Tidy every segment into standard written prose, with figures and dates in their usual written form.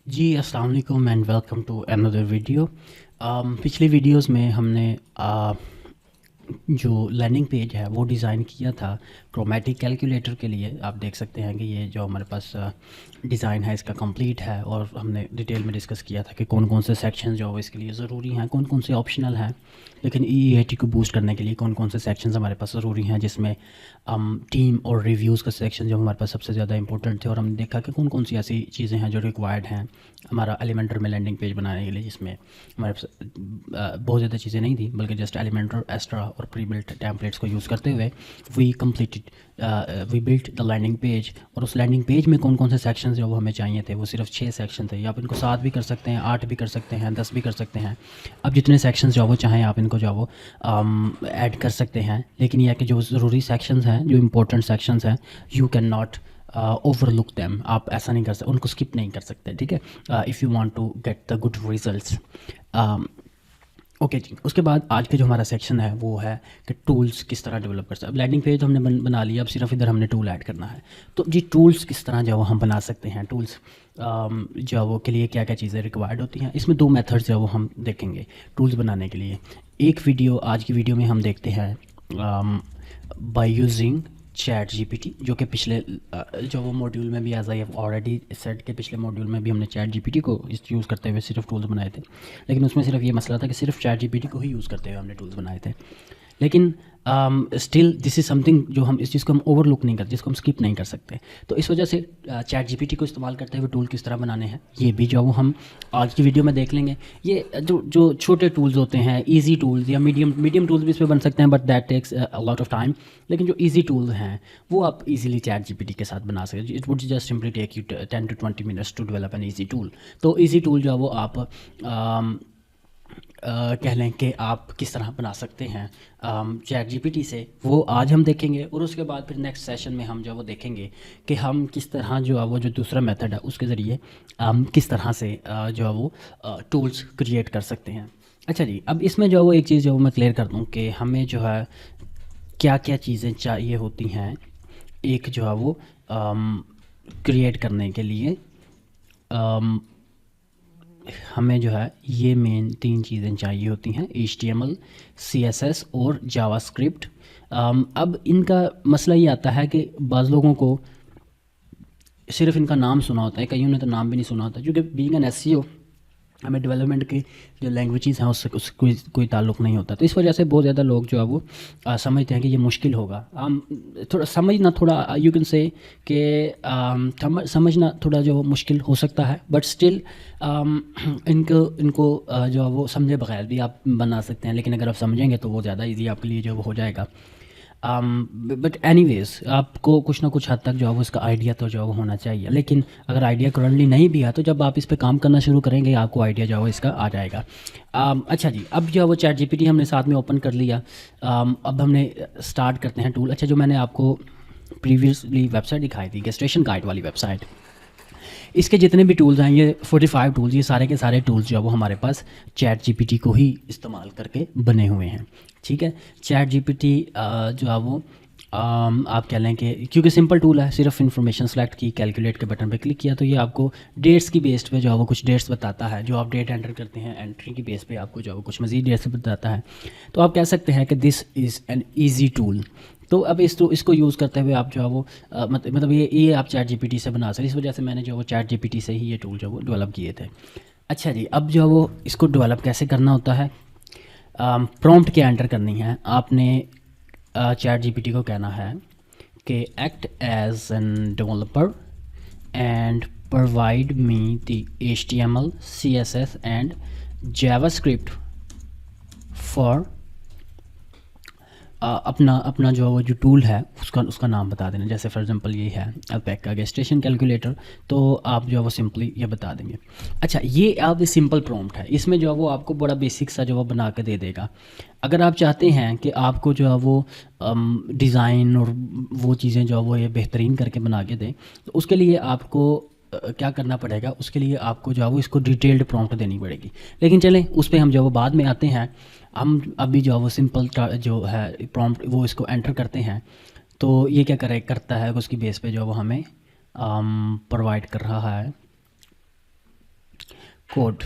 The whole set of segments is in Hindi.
जी अस्सलाम वालेकुम and welcome to another video. पिछली वीडियोस में हमने जो लैंडिंग पेज है वो डिज़ाइन किया था क्रोमेटिक कैलकुलेटर के लिए। आप देख सकते हैं कि ये जो हमारे पास डिज़ाइन है इसका कंप्लीट है, और हमने डिटेल में डिस्कस किया था कि कौन कौन से सेक्शंस जो है इसके लिए ज़रूरी हैं, कौन कौन से ऑप्शनल हैं, लेकिन ईईएटी को बूस्ट करने के लिए कौन कौन से सेक्शंस हमारे पास ज़रूरी हैं, जिसमें टीम और रिव्यूज़ का सेक्शन जो हमारे पास सबसे ज़्यादा इंपॉर्टेंट थे। और हमने देखा कि कौन कौन सी ऐसी चीज़ें हैं जो रिक्वायर्ड हैं हमारा एलिमेंटर में लैंडिंग पेज बनाने के लिए, जिसमें हमारे पास बहुत ज़्यादा चीज़ें नहीं थी, बल्कि जस्ट एलिमेंटर, एस्ट्रा और प्री बिल्ट टेम्पलेट्स को यूज़ करते हुए we built the landing page. और उस लैंडिंग पेज में कौन कौन से सेक्शंस जो वो हमें चाहिए थे, वो सिर्फ 6 सेक्शन थे। आप इनको 7 भी कर सकते हैं, 8 भी कर सकते हैं, 10 भी कर सकते हैं। अब जितने सेक्शंस जो वो चाहें आप इनको जो वो ऐड कर सकते हैं। लेकिन यह कि जो ज़रूरी सेक्शंस हैं, जो इंपॉर्टेंट सेक्शंस हैं, you can not overlook them. आप ऐसा नहीं कर सकते, उनको स्किप नहीं कर सकते, ठीक है, if you want to get the good results. Okay जी, उसके बाद आज के जो हमारा सेक्शन है वो है कि टूल्स किस तरह डेवलप कर सकते हैं। अब लैंडिंग पेज तो हमने बना लिया, अब सिर्फ इधर हमने टूल ऐड करना है। तो जी टूल्स किस तरह जो हम बना सकते हैं, टूल्स जो वो के लिए क्या क्या चीज़ें रिक्वायर्ड होती हैं। इसमें 2 मेथड्स जो वो हम देखेंगे टूल्स बनाने के लिए। एक वीडियो आज की वीडियो में हम देखते हैं बाय यूजिंग चैट जीपीटी, जो कि पिछले जो वो मॉड्यूल में भी, as I have already set के पिछले मॉड्यूल में भी हमने चैट जीपीटी को यूज़ करते हुए सिर्फ टूल्स बनाए थे। लेकिन उसमें सिर्फ ये मसला था कि सिर्फ चैट जीपीटी को ही यूज़ करते हुए हमने टूल्स बनाए थे। लेकिन स्टिल दिस इज़ समथिंग जो हम इस चीज़ को हम ओवरलुक नहीं करते, जिसको हम स्किप नहीं कर सकते। तो इस वजह से चैट जीपीटी को इस्तेमाल करते हुए टूल किस तरह बनाने हैं, ये भी जो वो हम आज की वीडियो में देख लेंगे। ये जो छोटे टूल्स होते हैं, इजी टूल्स या मीडियम टूल्स भी इस पर बन सकते हैं, but that takes a lot of time. लेकिन जो इजी टूल्स हैं वो आप इजीली चैट जीपीटी के साथ बना सकते हैं। It would just simply take you 10 to 20 minutes to develop an easy tool. तो ईजी टूल जो है वो आप कह लें कि आप किस तरह बना सकते हैं चैट जीपीटी से, वो आज हम देखेंगे। और उसके बाद फिर नेक्स्ट सेशन में हम जो वो देखेंगे कि हम किस तरह जो है वो जो दूसरा मेथड है उसके ज़रिए किस तरह से जो है वो टूल्स क्रिएट कर सकते हैं। अच्छा जी, अब इसमें जो है वो एक चीज़ जो मैं क्लियर कर दूं कि हमें जो है क्या क्या चीज़ें चाहिए होती हैं एक जो है वो क्रिएट करने के लिए। हमें जो है ये मेन 3 चीज़ें चाहिए होती हैं, HTML, CSS और जावास्क्रिप्ट। अब इनका मसला ये आता है कि बाज़ लोगों को सिर्फ इनका नाम सुना होता है, कईयों ने तो नाम भी नहीं सुना होता, क्योंकि बीइंग एन एसईओ हमें डेवलपमेंट की जो लैंग्वेजेस हैं उससे कोई ताल्लुक़ नहीं होता। तो इस वजह से बहुत ज़्यादा लोग जो है वो समझते हैं कि ये मुश्किल होगा। थोड़ा समझना, थोड़ा यू कैन से कि समझना थोड़ा जो मुश्किल हो सकता है, बट स्टिल इनको जो है वो समझे बगैर भी आप बना सकते हैं। लेकिन अगर आप समझेंगे तो वो ज़्यादा ईजी आपके लिए जो वो हो जाएगा। बट एनीवेज आपको कुछ ना कुछ हद तक जो है वो इसका आइडिया तो जो है वो होना चाहिए। लेकिन अगर आइडिया करंटली नहीं भी है तो जब आप इस पे काम करना शुरू करेंगे आपको आइडिया जो है वो इसका आ जाएगा। अच्छा जी, अब जो है वो चैट जीपीटी हमने साथ में ओपन कर लिया। अब हमने स्टार्ट करते हैं टूल। अच्छा, जो मैंने आपको प्रीवियसली वेबसाइट दिखाई थी, गेस्टेशन गाइड वाली वेबसाइट, इसके जितने भी टूल्स हैं, ये 45 टूल्स, ये सारे के सारे टूल्स जो है वो हमारे पास चैट जीपीटी को ही इस्तेमाल करके बने हुए हैं। ठीक है, चैट जीपीटी जो है वो आप कह लें कि क्योंकि सिंपल टूल है, सिर्फ इन्फॉर्मेशन सेलेक्ट की, कैलकुलेट के बटन पे क्लिक किया तो ये आपको डेट्स की बेस पे जो है वो कुछ डेट्स बताता है। जो आप डेट एंटर करते हैं, एंट्री की बेस पे आपको जो है वो कुछ मज़ीद डेट्स बताता है। तो आप कह सकते हैं कि this is an easy tool. तो अब इसको यूज़ करते हुए आप जो है वो मतलब ये आप चैट जीपीटी से बना सकते। इस वजह से मैंने जो वो चैट जीपीटी से ही ये टूल जो वो डेवलप किए थे। अच्छा जी, अब जो है वो इसको डेवलप कैसे करना होता है, प्रॉम्प्ट क्या एंटर करनी है आपने। चैट जीपीटी को कहना है कि act as an developer and provide me the HTML, CSS and JavaScript for अपना जो टूल है उसका नाम बता देना। जैसे फॉर एग्जांपल ये है अल्पैका का गेस्टेशन कैलकुलेटर, तो आप जो है वो सिंपली ये बता देंगे। अच्छा, ये आप सिंपल प्रॉम्प्ट है, इसमें जो है वो आपको बड़ा बेसिक सा जो है बना के दे देगा। अगर आप चाहते हैं कि आपको जो है वो डिज़ाइन और वो चीज़ें जो है वो ये बेहतरीन करके बना के दें, तो उसके लिए आपको क्या करना पड़ेगा, उसके लिए आपको जो है वो इसको डिटेल्ड प्रॉम्प्ट देनी पड़ेगी। लेकिन चलें उस पर हम जो वो बाद में आते हैं। हम अभी जो है वो सिंपल जो है प्रॉम्प्ट वो इसको एंटर करते हैं, तो ये क्या करता है उसकी बेस पे जो वो हमें प्रोवाइड कर रहा है कोड,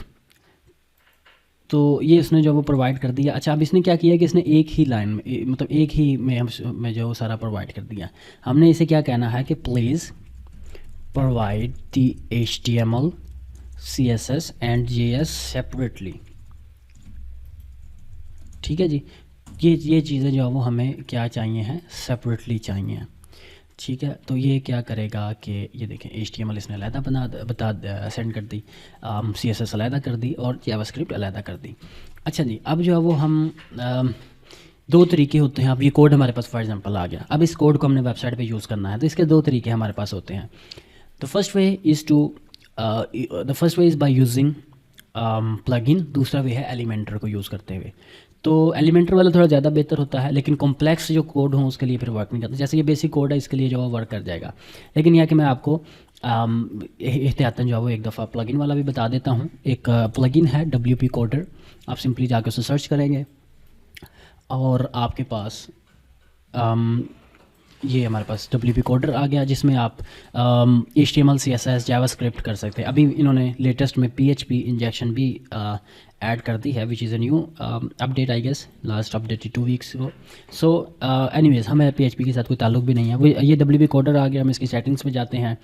तो ये इसने जो वो प्रोवाइड कर दिया। अच्छा, अब इसने क्या किया कि इसने एक ही लाइन में मतलब एक ही में जो वो सारा प्रोवाइड कर दिया। हमने इसे क्या कहना है कि please provide the HTML CSS and JS separately. ठीक है जी, ये चीज़ें जो है वो हमें क्या चाहिए हैं, सेपरेटली चाहिए। ठीक है, तो ये क्या करेगा कि ये देखें HTML इसने अलहदा सेंड कर दी, CSS अलहदा कर दी और जावास्क्रिप्ट अलहदा कर दी। अच्छा जी, अब जो है वो हम दो तरीके होते हैं। अब ये कोड हमारे पास फॉर एग्जांपल आ गया, अब इस कोड को हमने वेबसाइट पे यूज़ करना है, तो इसके दो तरीके हमारे पास होते हैं। The first way is by using plugin, दूसरा वे है एलिमेंटर को यूज़ करते हुए। तो एलिमेंटर वाला थोड़ा ज़्यादा बेहतर होता है, लेकिन कॉम्प्लेक्स जो कोड हो उसके लिए फिर वर्क नहीं करता। जैसे ये बेसिक कोड है, इसके लिए जो है वर्क कर जाएगा, लेकिन यह कि मैं आपको एहतियातन जो है वो एक दफ़ा प्लगइन वाला भी बता देता हूँ। एक प्लगइन है WP कोडर, आप सिंपली जाके उसे सर्च करेंगे और आपके पास ये हमारे पास WP कोडर आ गया, जिसमें आप HTML CSS जावास्क्रिप्ट कर सकते हैं। अभी इन्होंने लेटेस्ट में PHP इंजेक्शन भी ऐड कर दी है, which is a new update I guess, last update 2 weeks को। सो एनीवेज, हमें PHP के साथ कोई ताल्लुक भी नहीं है। वो ये WP कोडर आ गया, हम इसकी सेटिंग्स में जाते हैं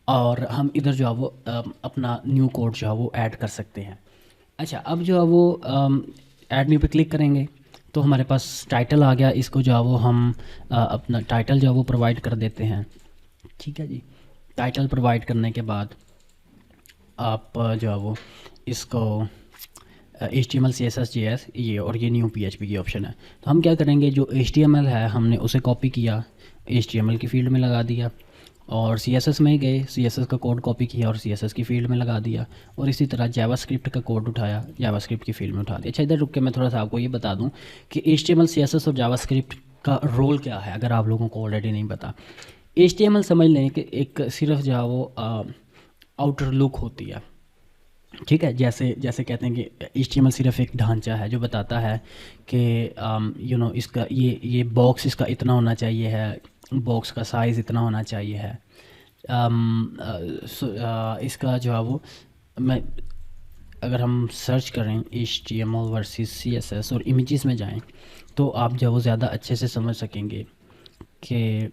और हम इधर जो है वो अपना न्यू कोड जो है वो ऐड कर सकते हैं। अच्छा, अब जो है वो ऐड न्यू पे क्लिक करेंगे तो हमारे पास टाइटल आ गया। इसको जो है वो हम अपना टाइटल जो है वो प्रोवाइड कर देते हैं। ठीक है जी, टाइटल प्रोवाइड करने के बाद आप जो है वो इसको HTML CSS JS ये और ये न्यू PHP की ऑप्शन है। तो हम क्या करेंगे, जो HTML है हमने उसे कॉपी किया, HTML की फील्ड में लगा दिया, और CSS में गए, CSS का कोड कॉपी किया और CSS की फील्ड में लगा दिया, और इसी तरह जावास्क्रिप्ट का कोड उठाया, जावास्क्रिप्ट की फील्ड में उठा दिया। अच्छा, इधर रुक के मैं थोड़ा सा आपको ये बता दूं कि HTML CSS और जावास्क्रिप्ट का रोल क्या है, अगर आप लोगों को ऑलरेडी नहीं पता। HTML समझ लें कि एक सिर्फ जो है वो आउटर लुक होती है। ठीक है, जैसे कहते हैं कि HTML सिर्फ एक ढांचा है जो बताता है कि इसका ये बॉक्स इसका इतना होना चाहिए है, बॉक्स का साइज़ इतना होना चाहिए है। इसका जो है वो मैं अगर हम सर्च करें HTML वर्सेस CSS और इमेजेस में जाएं तो आप जो है वो ज़्यादा अच्छे से समझ सकेंगे कि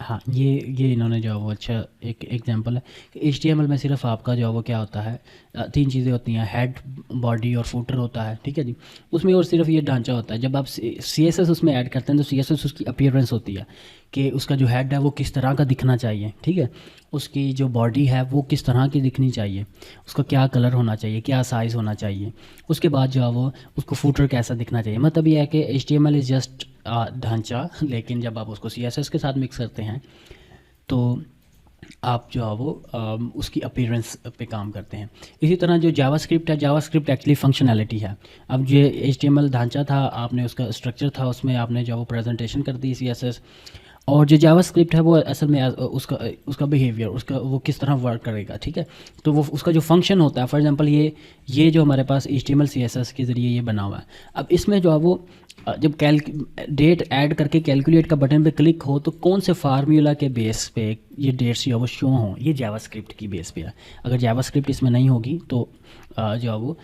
हाँ, ये इन्होंने जो है वो अच्छा एक एग्जांपल है कि HTML में सिर्फ आपका जो है वो क्या होता है, तीन चीज़ें होती हैं, हेड, बॉडी और फुटर होता है। ठीक है जी, उसमें और सिर्फ ये ढांचा होता है। जब आप CSS उसमें ऐड करते हैं तो CSS उसकी अपीयरेंस होती है कि उसका जो हेड है वो किस तरह का दिखना चाहिए। ठीक है, उसकी जो बॉडी है वो किस तरह की दिखनी चाहिए, उसका क्या कलर होना चाहिए, क्या साइज़ होना चाहिए, उसके बाद जो है वो उसको फुटर कैसा दिखना चाहिए। मतलब ये है कि HTML इज़ जस्ट ढांचा, लेकिन जब आप उसको CSS के साथ मिक्स करते हैं तो आप जो है वो उसकी अपीयरेंस पे काम करते हैं। इसी तरह जो जावास्क्रिप्ट है, जावास्क्रिप्ट एक्चुअली फंक्शनैलिटी है। अब जो HTML ढांचा था, आपने उसका स्ट्रक्चर था, उसमें आपने जो वो प्रेजेंटेशन कर दी CSS, और जो जावास्क्रिप्ट है वो असल में उसका बिहेवियर, उसका वो किस तरह वर्क करेगा। ठीक है, तो वो उसका जो फंक्शन होता है, फॉर एग्जांपल ये जो हमारे पास HTML CSS के ज़रिए ये बना हुआ है। अब इसमें जो है वो जब डेट ऐड करके कैलकुलेट का बटन पे क्लिक हो तो कौन से फार्मूला के बेस पे ये डेट्स जो है वो शो हों, ये जावास्क्रिप्ट की बेस पे है। अगर जावास्क्रिप्ट इसमें नहीं होगी तो जो है वो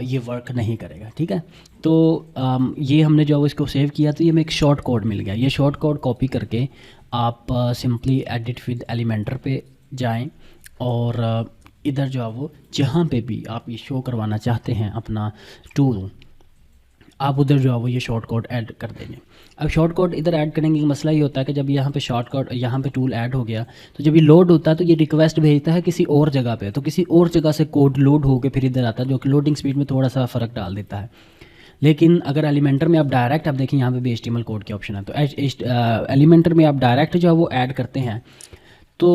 ये वर्क नहीं करेगा। ठीक है, तो ये हमने जो है वो इसको सेव किया तो ये हमें एक शॉर्ट कोड मिल गया। ये शॉर्ट कोड कॉपी करके आप सिंपली एडिट विद एलिमेंटर पे जाएं और इधर जो है वो जहाँ पे भी आप ये शो करवाना चाहते हैं अपना टूल, आप उधर जो है वो ये शॉर्ट कोड ऐड कर देंगे। अब शॉर्ट कोड इधर ऐड करने का मसला ये होता है कि जब यहाँ पे शॉर्ट कोड, यहाँ पे टूल ऐड हो गया तो जब ये लोड होता है तो ये रिक्वेस्ट भेजता है किसी और जगह पे, तो किसी और जगह से कोड लोड होकर फिर इधर आता है, जो कि लोडिंग स्पीड में थोड़ा सा फ़र्क डाल देता है। लेकिन अगर एलिमेंटर में आप डायरेक्ट, आप देखें यहाँ पे भी HTML कोड की ऑप्शन है, तो एलिमेंटर में आप डायरेक्ट जो है वो ऐड करते हैं तो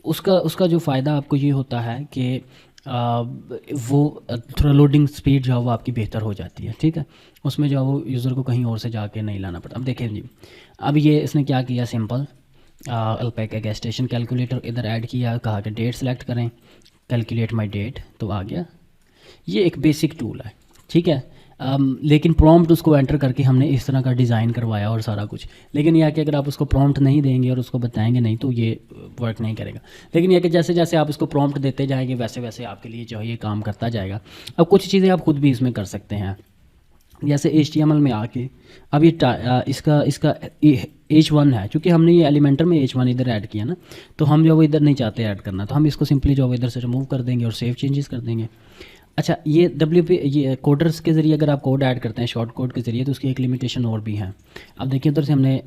उसका जो फ़ायदा आपको ये होता है कि वो थोड़ा लोडिंग स्पीड जो है वो आपकी बेहतर हो जाती है। ठीक है, उसमें जो है वो यूज़र को कहीं और से जाके नहीं लाना पड़ता। अब देखें जी, अब ये इसने क्या किया, simple alpaca gas station calculator इधर ऐड किया, कहा कि डेट सेलेक्ट करें, कैलकुलेट माय डेट, तो आ गया। ये एक बेसिक टूल है। ठीक है, लेकिन प्रॉम्प्ट उसको एंटर करके हमने इस तरह का डिज़ाइन करवाया और सारा कुछ। लेकिन यह कि अगर आप उसको प्रॉम्प्ट नहीं देंगे और उसको बताएंगे नहीं तो ये वर्क नहीं करेगा। लेकिन यह कि जैसे जैसे आप इसको प्रॉम्प्ट देते जाएंगे वैसे वैसे आपके लिए जो है ये काम करता जाएगा। अब कुछ चीज़ें आप खुद भी इसमें कर सकते हैं, जैसे HTML में आके अब ये इसका H1 है, क्योंकि हमने ये एलिमेंटर में H1 इधर ऐड किया ना, तो हम जो वो इधर नहीं चाहते ऐड करना, तो हम इसको सिंपली जो इधर से रिमूव कर देंगे और सेव चेंजेस कर देंगे। अच्छा, ये ये कोडर्स के ज़रिए अगर आप कोड ऐड करते हैं शॉर्ट कोड के ज़रिए, तो उसकी एक लिमिटेशन और भी है। अब देखिए उधर से हमने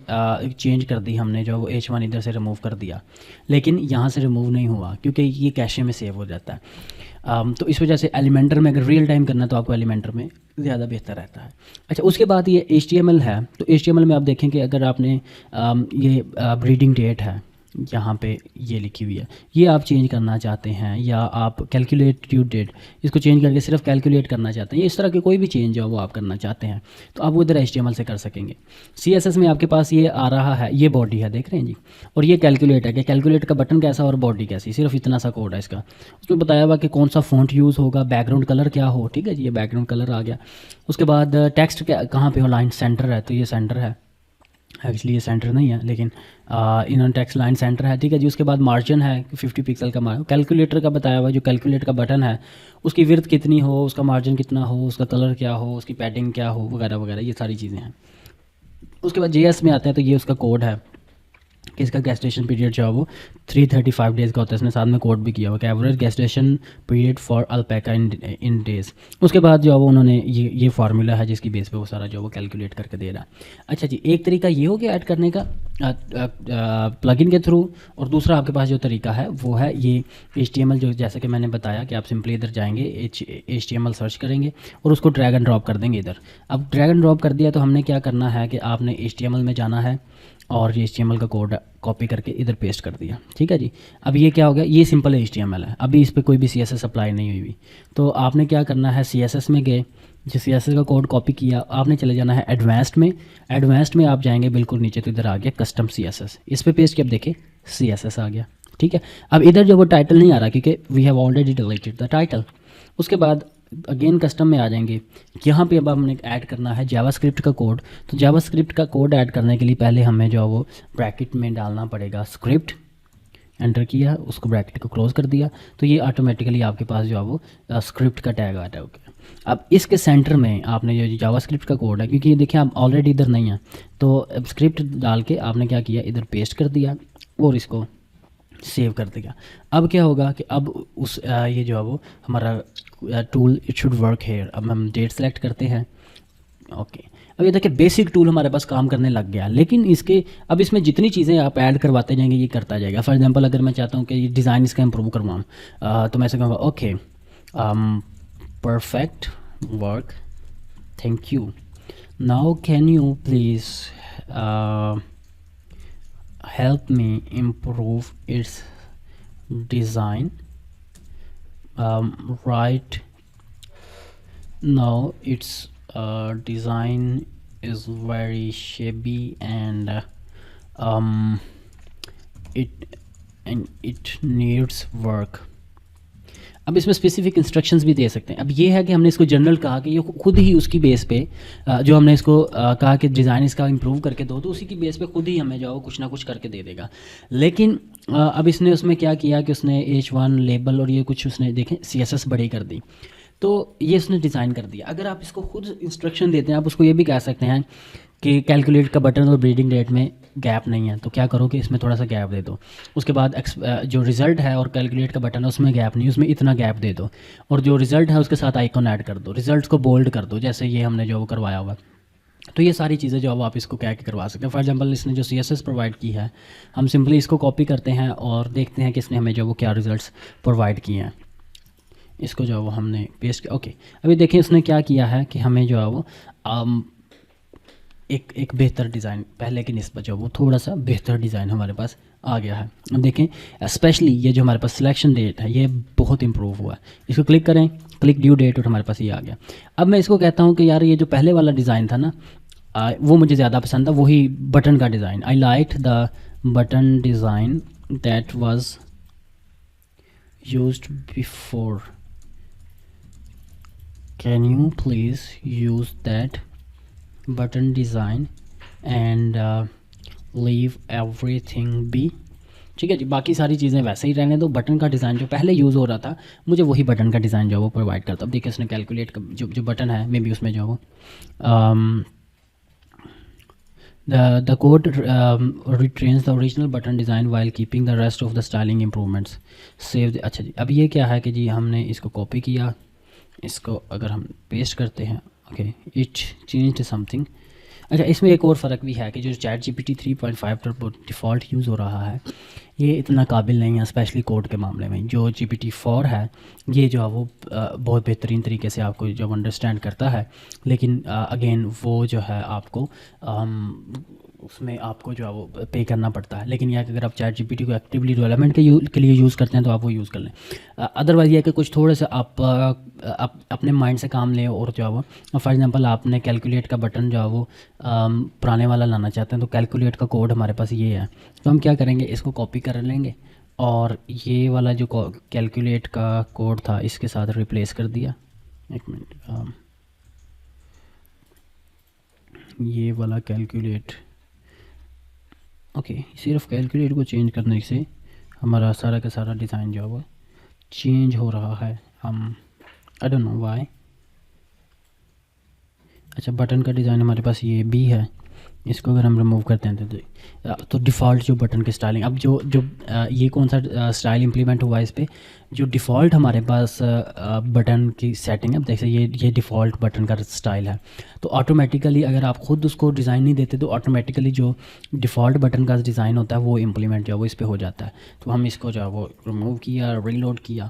चेंज कर दी, हमने जो वो H1 इधर से रिमूव कर दिया, लेकिन यहाँ से रिमूव नहीं हुआ क्योंकि ये कैशे में सेव हो जाता है। तो इस वजह से एलिमेंटर में अगर रियल टाइम करना है तो आपको एलिमेंटर में ज़्यादा बेहतर रहता है। अच्छा, उसके बाद ये HTML है, तो HTML में आप देखें कि अगर आपने ये ब्रीडिंग डेट है यहाँ पे ये लिखी हुई है, ये आप चेंज करना चाहते हैं, या आप कैलकुलेट ड्यू डेट इसको चेंज करके सिर्फ कैलकुलेट करना चाहते हैं, इस तरह के कोई भी चेंज है वो आप करना चाहते हैं, तो आप वो इधर HTML से कर सकेंगे। CSS में आपके पास ये आ रहा है, ये बॉडी है, देख रहे हैं जी, और ये कैलकुलेट है कि कैलकुलेट का बटन कैसा और बॉडी कैसी, सिर्फ इतना सा कोड है इसका। उसमें बताया हुआ कि कौन सा फ़ॉन्ट यूज़ होगा, बैकग्राउंड कलर क्या हो, ठीक है जी, ये बैकग्राउंड कलर आ गया। उसके बाद टेक्स्ट क्या कहाँ पे हो, लाइन सेंटर है, तो ये सेंटर है, एक्चुअली ये सेंटर नहीं है, लेकिन इन्होंने टेक्स्ट लाइन सेंटर है, ठीक है जी। उसके बाद मार्जिन है 50 पिक्सल का, कैलकुलेटर का बताया हुआ, जो कैलकुलेट का बटन है उसकी विड्थ कितनी हो, उसका मार्जिन कितना हो, उसका कलर क्या हो, उसकी पैडिंग क्या हो, वगैरह वगैरह, ये सारी चीज़ें हैं। उसके बाद JS में आता है, तो ये उसका कोड है कि इसका गेस्टेशन पीरियड जो है वो 335 डेज़ का होता है। इसने साथ में कोड भी किया हुआ कि average gestation period for alpaca in days. उसके बाद जो है वो उन्होंने ये फार्मूला है जिसकी बेस पे वो सारा जो वो कैलकुलेट करके दे रहा है। अच्छा जी, एक तरीका ये हो गया ऐड करने का प्लगइन के थ्रू, और दूसरा आपके पास जो तरीका है वो है ये HTML, जो जैसे कि मैंने बताया कि आप सिंपली इधर जाएंगे, HTML सर्च करेंगे और उसको ड्रैग एंड ड्रॉप कर देंगे इधर। अब ड्रैग एंड ड्रॉप कर दिया तो हमने क्या करना है कि आपने HTML में जाना है और ये HTML का कोड कॉपी करके इधर पेस्ट कर दिया, ठीक है जी। अब ये क्या हो गया, ये सिंपल HTML है, अभी इस पर कोई भी CSS अप्लाई नहीं हुई। तो आपने क्या करना है, CSS में गए, जो CSS का कोड कॉपी किया, आपने चले जाना है एडवांस्ड में। एडवांस्ड में आप जाएंगे बिल्कुल नीचे, तो इधर आ गया कस्टम CSS, इस पर पेस्ट किया, अब देखें CSS आ गया, ठीक है। अब इधर जो वो टाइटल नहीं आ रहा क्योंकि we have already deleted the title. उसके बाद अगेन कस्टम में आ जाएंगे, यहाँ पे अब हमने ऐड करना है जावास्क्रिप्ट का कोड। तो जावास्क्रिप्ट का कोड ऐड करने के लिए पहले हमें जो है वो ब्रैकेट में डालना पड़ेगा स्क्रिप्ट, एंटर किया, उसको ब्रैकेट को क्लोज कर दिया, तो ये ऑटोमेटिकली आपके पास जो है वो स्क्रिप्ट का टैग आ जाएगा। अब इसके सेंटर में आपने जो जावास्क्रिप्ट का कोड है, क्योंकि ये देखिए आप ऑलरेडी इधर नहीं है, तो स्क्रिप्ट डाल के आपने क्या किया, इधर पेस्ट कर दिया और इसको सेव कर देगा। अब क्या होगा कि अब उस ये जो है वो हमारा tool it should work here. अब हम डेट सेलेक्ट करते हैं, ओके। अब ये देखिए बेसिक टूल हमारे पास काम करने लग गया, लेकिन इसके अब इसमें जितनी चीज़ें आप ऐड करवाते जाएंगे ये करता जाएगा। फॉर एग्जांपल अगर मैं चाहता हूँ कि ये डिज़ाइन इसका इम्प्रूव करवाऊँ, तो मैं ऐसे कहूँगा okay perfect work, thank you, now can you please help me improve its design. Right now its design is very shabby and it needs work. अब इसमें स्पेसिफिक इंस्ट्रक्शंस भी दे सकते हैं। अब ये है कि हमने इसको जनरल कहा कि ये खुद ही उसकी बेस पे जो हमने इसको कहा कि डिज़ाइन इसका इंप्रूव करके दो, तो उसी की बेस पे खुद ही हमें जो कुछ ना कुछ करके दे देगा। लेकिन अब इसने उसमें क्या किया कि उसने H1 लेबल और ये कुछ उसने देखें CSS बड़ी कर दी, तो ये उसने डिज़ाइन कर दिया। अगर आप इसको खुद इंस्ट्रक्शन देते हैं, आप उसको ये भी कह सकते हैं कि कैलकुलेट का बटन और ब्रीडिंग डेट में गैप नहीं है, तो क्या करो कि इसमें थोड़ा सा गैप दे दो। उसके बाद जो रिज़ल्ट है और कैलकुलेट का बटन है उसमें गैप नहीं, उसमें इतना गैप दे दो, और जो रिज़ल्ट है उसके साथ आइकॉन ऐड कर दो, रिज़ल्ट को बोल्ड कर दो, जैसे ये हमने जो वो करवाया हुआ। तो ये सारी चीज़ें जो आप इसको कह के करवा सकते हैं। फॉर एग्जांपल इसने जो CSS प्रोवाइड की है, हम सिंपली इसको कॉपी करते हैं और देखते हैं कि इसने हमें जो वो क्या रिज़ल्ट प्रोवाइड किए हैं। इसको जो है वो हमने पेस्ट किया, ओके। अभी देखें उसने क्या किया है कि हमें जो है वो एक बेहतर डिज़ाइन, पहले की निस्बत जो वो थोड़ा सा बेहतर डिज़ाइन हमारे पास आ गया है। अब देखें स्पेशली ये जो हमारे पास सिलेक्शन डेट है ये बहुत इंप्रूव हुआ है। इसको क्लिक करें, क्लिक ड्यू डेट, और हमारे पास ये आ गया। अब मैं इसको कहता हूँ कि यार ये जो पहले वाला डिज़ाइन था ना वो मुझे ज़्यादा पसंद था, वही बटन का design. I like the button design that was used before, can you please use that button design and leave everything be। ठीक है जी। बाकी सारी चीज़ें वैसे ही रहने दो। बटन का डिज़ाइन जो पहले यूज़ हो रहा था, मुझे वही बटन का डिज़ाइन जो है वो प्रोवाइड करता। अब देखिए उसने कैलकुलेट का जो बटन है, मे बी उसमें जो है वो the code retrains the original button design while keeping the rest of the styling improvements. Save the, अच्छा जी, अब ये क्या है कि जी हमने इसको कॉपी किया, इसको अगर हम पेस्ट करते हैं, ओके इट चेंज्ड समथिंग। अच्छा, इसमें एक और फ़र्क भी है कि जो चैट GPT 3.5 पर डिफ़ॉल्ट यूज़ हो रहा है, ये इतना काबिल नहीं है स्पेशली कोड के मामले में। जो GPT 4 है, ये जो है वो बहुत बेहतरीन तरीके से आपको जब अंडरस्टैंड करता है, लेकिन अगेन वो जो है आपको उसमें आपको जो है वो पे करना पड़ता है। लेकिन यह कि अगर आप चैट GPT को एक्टिवली डेवलपमेंट के लिए यूज़ करते हैं तो आप वो यूज़ कर लें। अदरवाइज़ ये कि कुछ थोड़े से आप अपने माइंड से काम लें और जो है वो, फॉर एग्जांपल आपने कैलकुलेट का बटन जो है वो पुराने वाला लाना चाहते हैं, तो कैलकुलेट का कोड हमारे पास ये है। तो हम क्या करेंगे, इसको कॉपी कर लेंगे और ये वाला जो कैलकुलेट का कोड था इसके साथ रिप्लेस कर दिया। एक मिनट, ये वाला कैलकुलेट, ओके सिर्फ कैलकुलेट को चेंज करने से हमारा सारा का सारा डिज़ाइन जो है वो चेंज हो रहा है। हम आई डोंट नो व्हाई। अच्छा, बटन का डिज़ाइन हमारे पास ये भी है, इसको अगर हम रिमूव करते हैं तो डिफ़ॉल्ट जो बटन की स्टाइलिंग, अब जो जो ये कौन सा स्टाइल इंप्लीमेंट हुआ है इस पर, जो डिफ़ॉल्ट हमारे पास बटन की सेटिंग है, जैसे ये डिफ़ॉल्ट बटन का स्टाइल है, तो ऑटोमेटिकली अगर आप ख़ुद उसको डिज़ाइन नहीं देते तो ऑटोमेटिकली जो डिफ़ॉल्ट बटन का डिज़ाइन होता है वो इम्प्लीमेंट जो है वो इस पर हो जाता है। तो हम इसको जो है वो रिमूव किया, रीलोड किया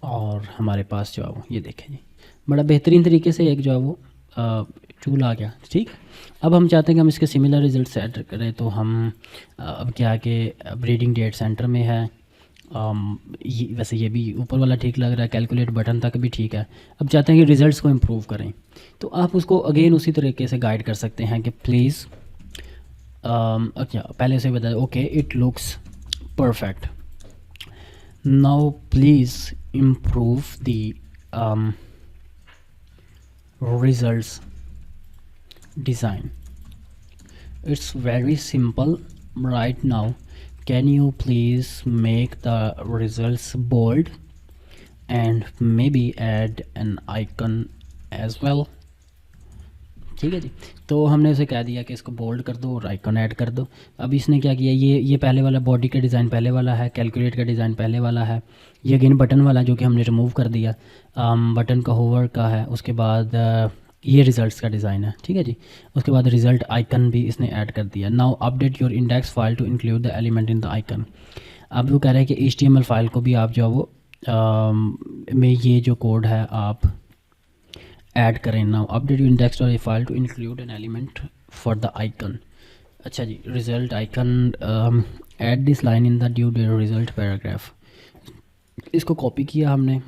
और हमारे पास जो है वो ये देखें जी, बड़ा बेहतरीन तरीके से एक जो है वो टूल आ गया। ठीक, अब हम चाहते हैं कि हम इसके सिमिलर रिजल्ट सेट करें, तो हम अब क्या है कि ब्रीडिंग डेट सेंटर में है। वैसे ये भी ऊपर वाला ठीक लग रहा है, कैलकुलेट बटन तक भी ठीक है। अब चाहते हैं कि रिज़ल्ट्स को इम्प्रूव करें, तो आप उसको अगेन उसी तरीके से गाइड कर सकते हैं कि प्लीज़ अच्छा पहले से बता, okay it looks perfect, now please improve the results design. It's very simple right now. Can you please make the results bold and maybe add an icon as well? ठीक है जी। तो हमने उसे कह दिया कि इसको बोल्ड कर दो और आइकन ऐड कर दो। अब इसने क्या किया, ये पहले वाला बॉडी का डिज़ाइन पहले वाला है, कैलकुलेट का डिज़ाइन पहले वाला है, ये अगेन बटन वाला जो कि हमने रिमूव कर दिया, बटन का होवर का है। उसके बाद ये रिज़ल्ट्स का डिज़ाइन है, ठीक है जी। उसके बाद रिज़ल्ट आइकन भी इसने ऐड कर दिया। Now update your index file to include the element in the icon. अब वो कह रहे हैं कि HTML फाइल को भी आप जो है वो में ये जो कोड है आप ऐड करें। नाउ अपडेट योर इंडेक्स और a file to include an element for the icon. अच्छा जी, result icon add this line in the due date result paragraph. इसको कॉपी किया हमने,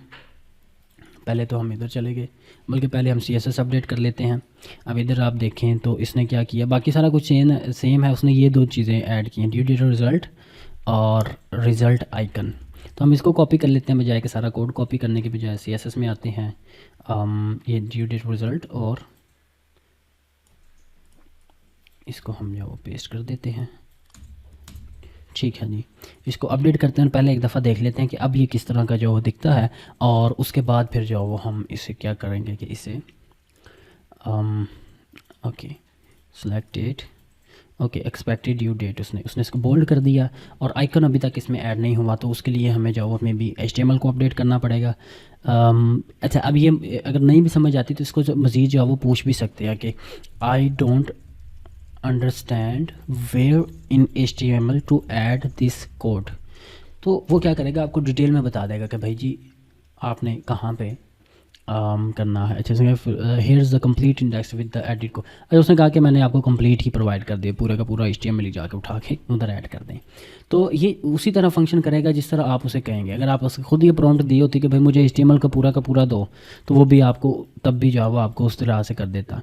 पहले तो हम इधर चले गए, बल्कि पहले हम CSS अपडेट कर लेते हैं। अब इधर आप देखें तो इसने क्या किया, बाकी सारा कुछ सेम है, उसने ये दो चीज़ें ऐड की हैं, ड्यू डेट रिज़ल्ट और रिज़ल्ट आइकन। तो हम इसको कॉपी कर लेते हैं, बजाय कि सारा कोड कॉपी करने के बजाय CSS में आते हैं। ये ड्यू डेट रिज़ल्ट और इसको हम जो वो पेस्ट कर देते हैं। ठीक है जी, इसको अपडेट करते हैं, पहले एक दफ़ा देख लेते हैं कि अब ये किस तरह का जो दिखता है, और उसके बाद फिर जो वो हम इसे क्या करेंगे कि इसे okay select date, okay expected due date, उसने इसको बोल्ड कर दिया, और आइकन अभी तक इसमें ऐड नहीं हुआ, तो उसके लिए हमें जो हमें भी HTML को अपडेट करना पड़ेगा। अच्छा, अब ये अगर नहीं भी समझ आती तो इसको मज़ीद जो है वो पूछ भी सकते हैं कि I don't understand where in HTML to add this code. तो वो क्या करेगा, आपको डिटेल में बता देगा कि भाई जी आपने कहाँ पे करना है। अच्छे से here is the complete index with the edit को। अच्छा, उसने कहा कि मैंने आपको कंप्लीट ही प्रोवाइड कर दिया, पूरा का पूरा HTML ही जाके उठा के उधर ऐड कर दें। तो ये उसी तरह फंक्शन करेगा जिस तरह आप उसे कहेंगे। अगर आप उसे खुद ये प्रॉम्प्ट दी होती कि भाई मुझे HTML का पूरा दो, तो वो भी आपको तब भी जो है वो आपको उस तरह से कर देता।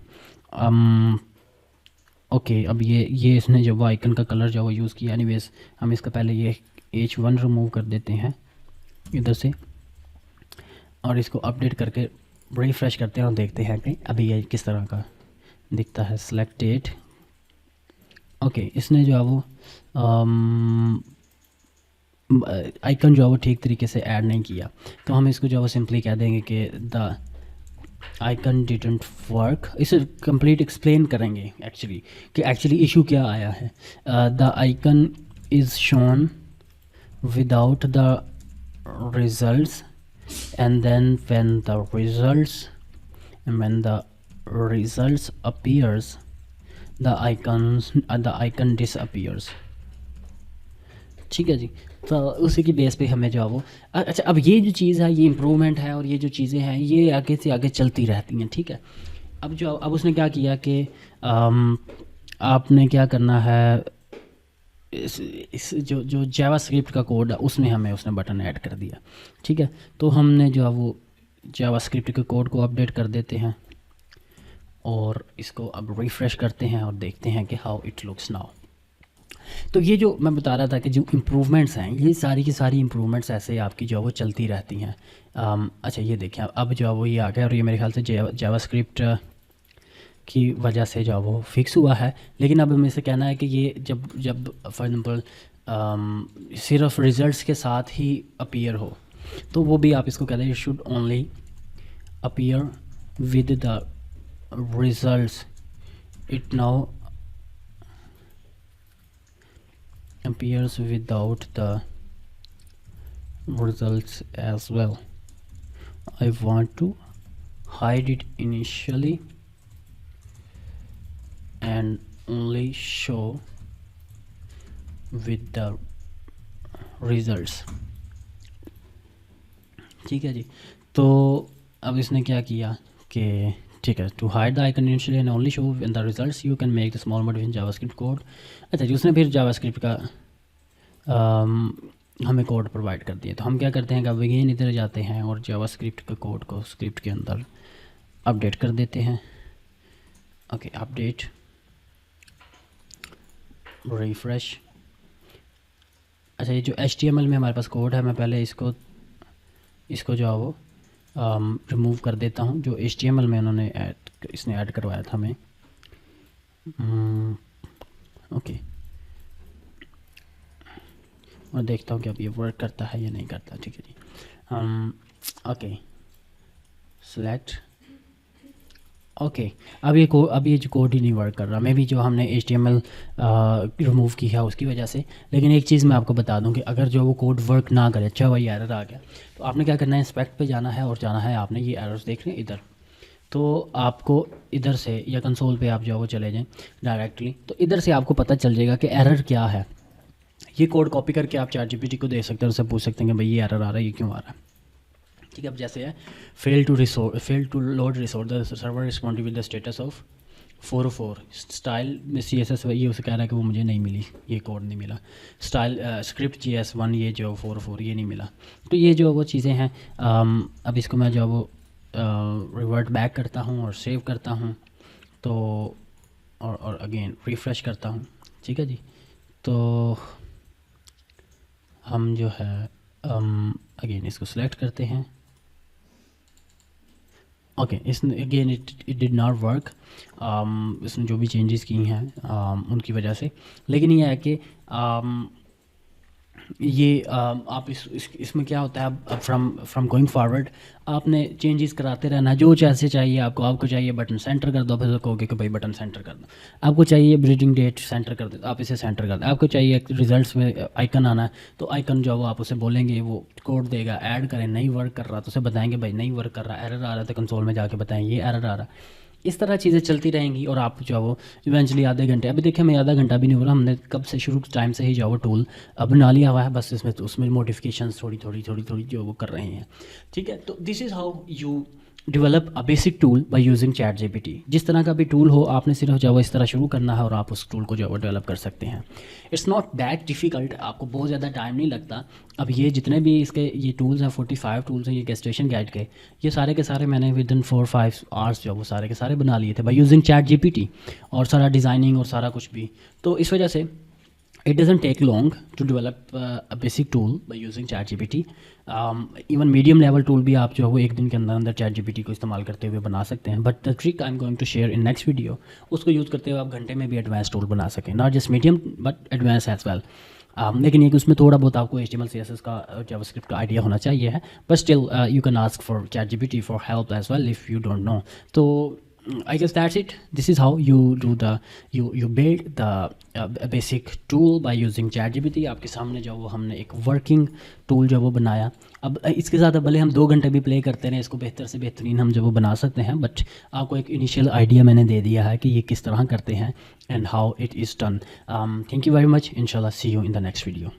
ओके, अब ये इसने जो वो आइकन का कलर जो वो यूज़ किया, एनीवेज हम इसका पहले ये H1 रिमूव कर देते हैं इधर से, और इसको अपडेट करके रिफ्रेश करते हैं और देखते हैं कि अभी ये किस तरह का दिखता है। सेलेक्ट डेट, ओके इसने जो है वो आइकन जो है वो ठीक तरीके से ऐड नहीं किया, तो हम इसको जो है वो सिंपली कह देंगे कि द आइकन डिडंट वर्क। इसे कंप्लीट एक्सप्लेन करेंगे एक्चुअली कि एक्चुअली इशू क्या आया है। The icon is shown without the results and then when the results appears the icon disappears। ठीक है जी, तो उसी की बेस पे हमें जो है वो अच्छा, अब ये जो चीज़ है ये इम्प्रूवमेंट है और ये जो चीज़ें हैं ये आगे से आगे चलती रहती हैं। ठीक है, अब उसने क्या किया कि आपने क्या करना है, इस जो जावास्क्रिप्ट का कोड है उसमें हमें उसने बटन ऐड कर दिया। ठीक है, तो हमने जो है वो जावास्क्रिप्ट के कोड को अपडेट कर देते हैं और इसको अब रिफ़्रेश करते हैं और देखते हैं कि हाउ इट लुक्स नाउ। तो ये जो मैं बता रहा था कि जो इम्प्रूवमेंट्स हैं ये सारी की सारी इम्प्रूवमेंट्स ऐसे आपकी जो है वो चलती रहती हैं। अच्छा ये देखें, अब जो है वो ये आ गया और ये मेरे ख्याल से जावास्क्रिप्ट की वजह से जो वो फिक्स हुआ है। लेकिन अब हमें से कहना है कि ये जब फॉर एग्ज़ाम्पल सिर्फ रिज़ल्ट्स के साथ ही अपीयर हो तो वो भी आप इसको कहते हैं should only appear with the results, it now appears without the results as well. I want to hide it initially and only show with the results। ठीक है जी, तो अब इसने क्या किया कि ठीक है, to hide the icon initially and only show in the results you can make the small modification JavaScript code. अच्छा जी, उसने फिर जावास्क्रिप्ट का हमें कोड प्रोवाइड कर दिया। तो हम क्या करते हैं कि अब अगेन इधर जाते हैं और जावास्क्रिप्ट के कोड को स्क्रिप्ट के अंदर अपडेट कर देते हैं। Okay, update, refresh. अच्छा, ये जो HTML में हमारे पास कोड है मैं पहले इसको जो है वो रिमूव कर देता हूँ जो HTML में इसने ऐड करवाया था हमें। ओके, और देखता हूँ कि अब ये वर्क करता है या नहीं करता। ठीक है जी, ओके सेलेक्ट। ओके, अब ये जो कोड ही नहीं वर्क कर रहा, मे भी जो हमने HTML रिमूव की है उसकी वजह से। लेकिन एक चीज़ मैं आपको बता दूं कि अगर जो वो कोड वर्क ना करे, अच्छा वही एरर आ गया, तो आपने क्या करना है, इंस्पेक्ट पे जाना है और जाना है आपने ये एरर्स देखने इधर। तो आपको इधर से या कंसोल पे आप जो वो चले जाएं डायरेक्टली, तो इधर से आपको पता चल जाएगा कि एरर क्या है। ये कोड कॉपी करके आप ChatGPT को दे सकते हैं, उससे पूछ सकते हैं कि भाई ये एरर आ रहा है, ये क्यों आ रहा है। ठीक है, अब जैसे है fail to load resource the server respond with the status of 404 style में CSS, ये उसे कह रहा है कि वो मुझे नहीं मिली, ये कोड नहीं मिला। स्टाइल स्क्रिप्ट JS1 ये जो 404 ये नहीं मिला। तो ये जो वो चीज़ें हैं, अब इसको मैं जो वो रिवर्ट बैक करता हूँ और सेव करता हूँ, तो और अगेन रिफ़्रेश करता हूँ। ठीक है जी, तो हम जो है अगेन इसको सिलेक्ट करते हैं। ओके, इसने again it did not work, इसने जो भी चेंजेस की हैं उनकी वजह से। लेकिन ये है कि ये आप इसमें क्या होता है, अब फ्रॉम गोइंग फॉरवर्ड आपने चेंजेस कराते रहना, जो जैसे चाहिए आपको चाहिए बटन सेंटर कर दो, फिर कहोगे कि भाई बटन सेंटर कर दो। आपको चाहिए ब्रीडिंग डेट सेंटर कर दो, आप इसे सेंटर कर दो। आपको चाहिए रिजल्ट्स में आइकन आना है, तो आइकन जो वो आप उसे बोलेंगे वो कोड देगा, ऐड करें। नहीं वर्क कर रहा तो उसे बताएंगे भाई नहीं वर्क कर रहा, एरर आ रहा है, तो कंसोल में जाके बताएं ये एरर आ रहा है। इस तरह चीज़ें चलती रहेंगी और आप जो वो इवेंचुअली आधे घंटे, अभी देखिए हमें आधा घंटा भी नहीं हो रहा, हमने कब से शुरू टाइम से ही जो वो टूल बना लिया हुआ है, बस इसमें तो उसमें मॉडिफिकेशंस थोड़ी जो वो कर रहे हैं। ठीक है, तो this is how you develop a basic tool by using ChatGPT। जिस तरह का भी टूल हो, आपने सिर्फ जो है इस तरह शुरू करना है और आप उस टूल को जो है डेवलप कर सकते हैं। इट्स नॉट दैट डिफ़िकल्ट, आपको बहुत ज़्यादा टाइम नहीं लगता। अब ये जितने भी इसके ये टूल्स हैं, 45 टूल्स हैं ये गेस्टेशन गाइड के, ये सारे के सारे मैंने विद इन 4-5 आवर्स जो वो सारे के सारे बना लिए थे बाय यूजिंग ChatGPT, और सारा डिज़ाइनिंग और सारा कुछ भी। तो इस वजह से it doesn't take long to develop a basic tool by using ChatGPT। even medium level tool भी आप जो है वो एक दिन के अंदर अंदर ChatGPT को इस्तेमाल करते हुए बना सकते हैं। But the trick I am going to share in next video, उसको यूज़ करते हुए आप घंटे में भी एडवांस टूल बना सकें, not just medium but advance as well. लेकिन ये कि उसमें थोड़ा बहुत आपको HTML CSS का जावास्क्रिप्ट का आइडिया होना चाहिए है, but still you can ask for ChatGPT for help as well if you don't know. तो I guess that's it. This is how you do the you build the basic tool by using ChatGPT। आपके सामने जो वो हमने एक वर्किंग टूल जो वो बनाया। अब इसके साथ भले हम 2 घंटे भी प्ले करते रहें, इसको बेहतर से बेहतरीन हम जो वो बना सकते हैं, बट आपको एक इनिशियल आइडिया मैंने दे दिया है कि ये किस तरह करते हैं and how it is done. Thank you very much. इंशाल्लाह see you in the next video.